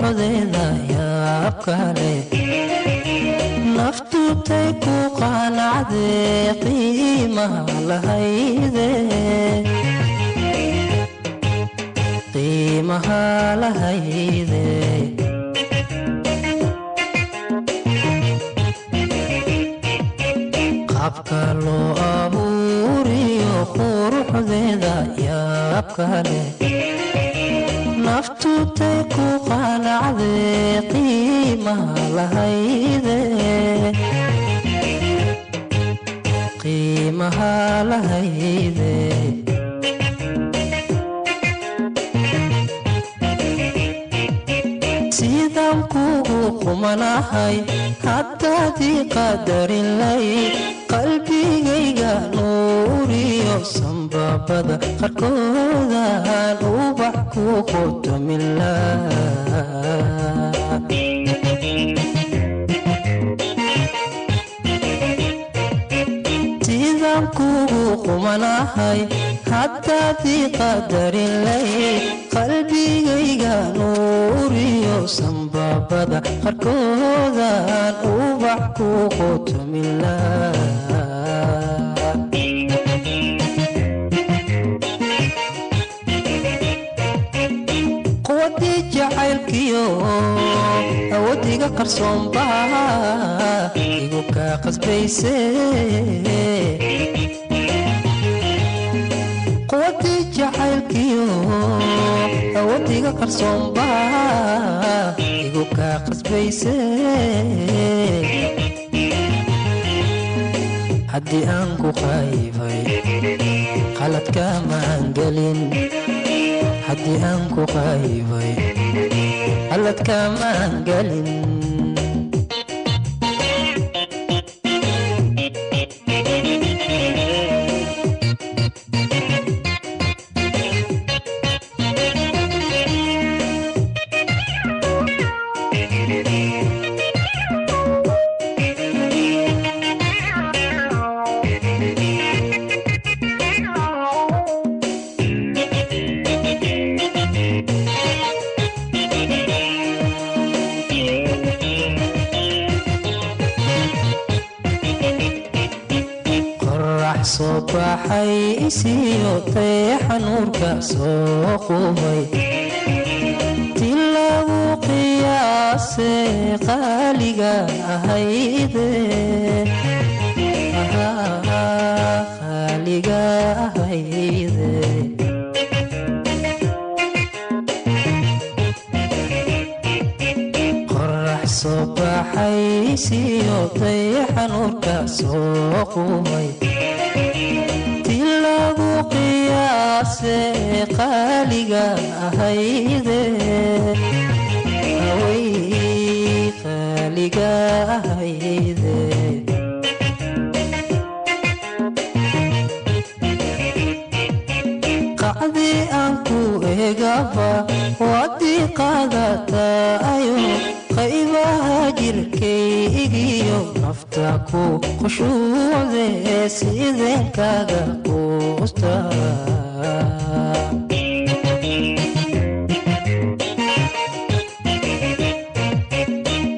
quruxdeeda yaab kale naftu tay ku qanacdee qiimaha lahayde qiimaha lahayde qaabka loo abuuriyo quruxdeeda yaab kale naftu tay ku qanacdee qiimaha lahayde qiimaha lahayde sidaan kugu qumanahay haddaadii qadarin layd qalbigayga nuuriyo sanbabada qarkoodaan ubax ku qotomilaa sidaan kugu qumanahay haddaadii qadarin layd qalbigayga nuuriyo sanbabada qarkoodaan ubax ku qotomilaa quwadii jacaylkiyo awoodiga qarsoonbaha igu kaa qasbayse quwadii jacaylkiyo awoodiga qarsoonbaha igu kaa qasbayse haddii aan ku qaybay qaladka maan gelin haddii aan ku qaybay qaladka maan gelin soo baxay isiyo dayaxa nuurka soo qubay tilagu qiyaase qaaliga ahayde qaaliga ahayde qorax soo baxay isiyo dayaxa nuurka soo qubay tilagu qiyaase qaaliga ahayde away qaaliga ahayde qacdii aan ku eegaba wadii qaadatayo qaybaha jirkaygiyo nafta ku khushuucde sideen kaga quusta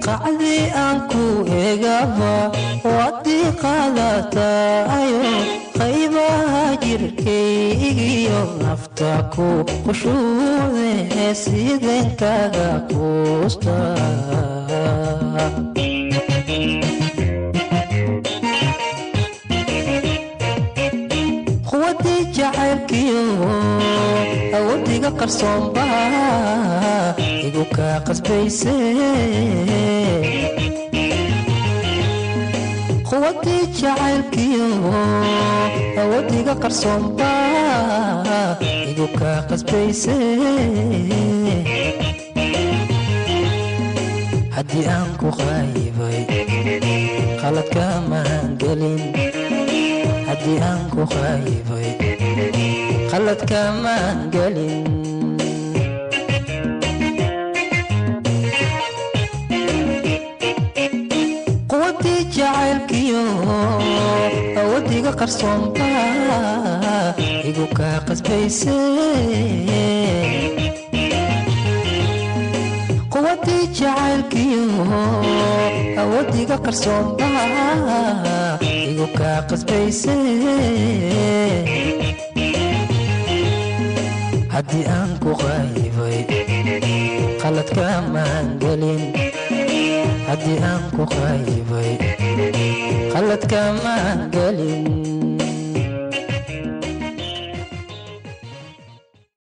qacdii aan ku eegaba wadii qaadatayo qaybaha jirkaygiyo nafta ku khushuucde sideen kaga quusta quwadii jacaylkiyo awoodiga qarsoonbaha igu kaa qasbayse quwadii jacaylkiyo awoodiga qarsoonbaha igu kaa qasbayse haddii aan ku qaybay qaladka maan gelin haddii aan ku qaybay qaladka maan gelin quwadii jacaylkiyo awoodiga qarsoonbaha igu kaa qasbayse awoodiga qarsoomba igu kaa qasbayse haddii aan ku qaybay qaladka maan gelin haddii aan ku qaybay qaladka maan gelin